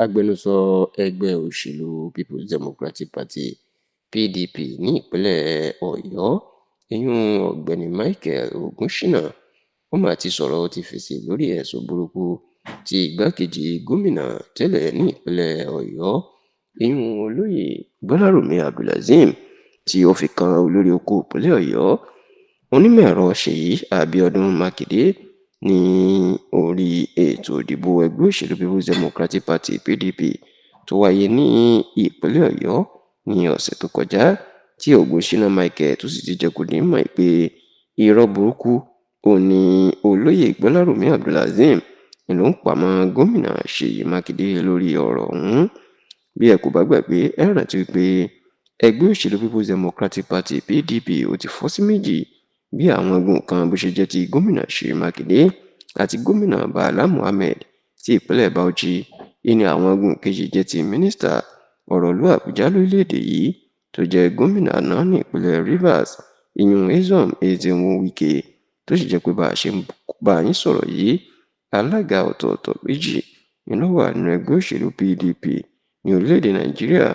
agbẹnusọ ẹgbẹ́ òṣèlú People's Democratic Party (PDP) ní ìpínlẹ̀ Ọ̀yọ́ ìyún Ọ̀gbẹ́ni Michael Ogunṣínà ó mà ti sọ̀rọ̀ ó ti fèsì lórí ẹ̀sùn burúkú tí igbákejì gómìnà tẹ́lẹ̀ ní ìpínlẹ̀ Ọ̀yọ́ ìyún olóyè Gbọ́lárùmí Abdulazim tí ó fi kan olórí oko ìpínlẹ̀ Ọ̀yọ́ onímọ̀-ẹ̀rọ Ṣèyí Abíọ́dún Mákindé ní orí ètò ìdìbò ẹgbẹ́ òṣèlú People's Democratic Party (PDP) tó wáyé ní ìpínlẹ̀ Ọ̀yọ́ ní ọ̀sẹ̀ tó kọjá tí Ogunṣínà Michael tó sì ti jẹ́ kó di mọ̀ pé irọ́ burúkú òní olóyè Gbọ́lárùmí Abdulazim ló ń pa mọ́ gómìnà Ṣèyí Mákindé lórí ọ̀rọ̀ ọ̀hún. Bí ẹ kò bá gbàgbé, ẹ rántí pé ẹgbẹ́ òṣèlú People's Democratic Party (PDP) ó ti fọ́ sí méjì bí àwọn igun kan bó ṣe jẹ́ ti gómìnà Ṣèyí Mákindé àti gómìnà Bala Mohammed ti ìpínlẹ̀ Bauchi ìní àwọn igun kejì jẹ́ ti mínísítà ọ̀rọ̀ ìlú Àbújá lórílẹ̀‐èdè yìí tó jẹ́ gómìnà náà ní ìpínlẹ̀ Rivers ìyún Nyesom Wike tó sì jẹ́ pé bá a ṣe ń bá yín sọ̀rọ̀ yìí alága ọ̀tọ̀ọ̀tọ̀ méjì ló wà nínú ẹgbẹ́ òṣèlú PDP ní orílẹ̀‐èdè Nàìjíríà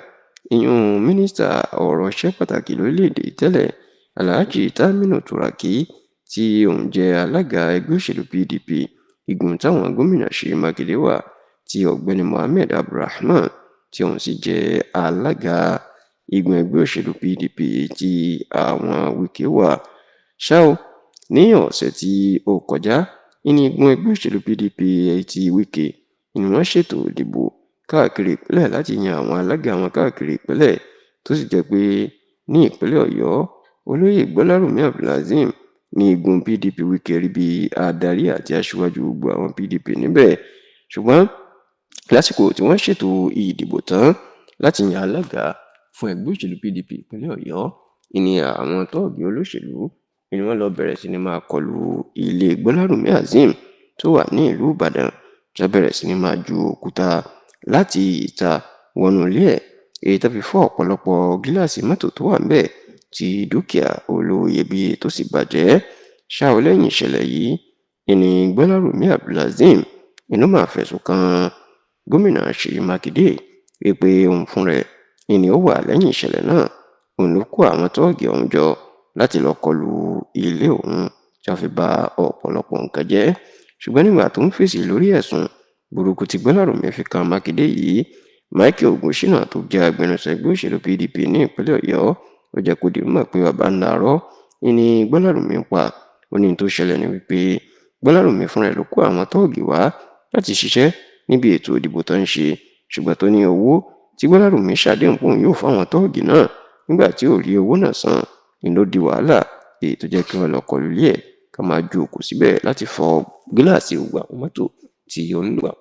ìyún mínísítà ọ̀rọ̀ iṣẹ́ pàtàkì lórílẹ̀‐èdè tẹ́lẹ̀ Alhaji Taminu Turaki tí òun jẹ́ alága ẹgbẹ́ òṣèlú PDP igun táwọn gómìnà Ṣèyí Mákindé wà tí ọ̀gbẹ́ni Mohammed Abdulrahman tí òun sì jẹ́ alága igun ẹgbẹ́ òṣèlú PDP tí àwọn Wike wà. Ṣá o, ní ọ̀sẹ̀ tí ó kọjá ní igun ẹgbẹ́ òṣèlú PDP ti Wike ni wọ́n ṣètò ìdìbò káàkiri ìpínlẹ̀ láti yan àwọn alága wọn káàkiri ìpínlẹ̀ tó sì jẹ́ pé ní ìpínlẹ̀ Ọ̀yọ́ olóyè Gbọ́lárùmí Abdulazim ní igun PDP Wike rí bí adarí àti aṣíwájú gbogbo àwọn PDP níbẹ̀. Ṣùgbọ́n lásìkò tí wọ́n ṣètò ìdìbò tán láti yan alága fún ẹgbẹ́ òṣèlú PDP ìpínlẹ̀ Ọ̀yọ́ ní àwọn tóògì olóṣèlú ni wọ́n lọ bẹ̀rẹ̀ sí ni máa kọlu ilé Gbọ́lárùmí Azeem tó wà ní ìlú Ìbàdàn tó bẹ̀rẹ̀ sí ni máa ju òkúta láti ìta wọnú ilé ẹ̀ èyí tó fi fọ́ ọ̀pọ̀lọpọ̀ gíláàsì mọ́tò tó wà ńbẹ̀ tí dúkìá olówó iyebíye tó sì bàjẹ́. Ṣá o, lẹ́yìn ìṣẹ̀lẹ̀ yìí ní Gbọ́lárùmí Abdulazim inú máa fẹ̀sùn kan gómìnà Ṣèyí Mákindé wípé òun fún rẹ̀ ni ó wà lẹ́yìn ìṣẹ̀lẹ̀ náà òun ló kó àwọn tóògì ọ̀hún jọ láti lọ kọlu ilé òun tí wọ́n fi bà ọ̀pọ̀lọpọ̀ nǹkan jẹ́. Ṣùgbọ́n nígbà tó ń fèsì lórí ẹ̀sùn burúkú tí Gbọ́lárùmí fi kan Mákindé yìí, Michael Ogunṣínà tó jẹ́ agbẹnusọ ẹgbẹ́ òṣèlú PDP ní ìpínlẹ̀ Ọ̀yọ́ ó jẹ́ kó di mọ̀ pé bàbá ńlá rọ́ ní Gbọ́lárùmí ń pa. Ó ní tó ṣẹlẹ̀ ní wípé Gbọ́lárùmí fúnra ẹ̀ ló kó àwọn tóògì wá láti ṣiṣẹ́ níbi ètò ìdìbò tó ń ṣe, ṣùgbọ́n tó ní owó tí Gbọ́lárùmí ṣàdéhùn pé òun yóò fáwọn tóògì náà nígbà tí ò rí owó náà san ni ló di wàhálà èyí tó jẹ́ kí wọ́n lọ kọlu ilé ẹ̀ ká máa ju òkú síbẹ̀ láti fọ́ gíláàsì gbogbo àwọn mọ́tò tí ó ń lò.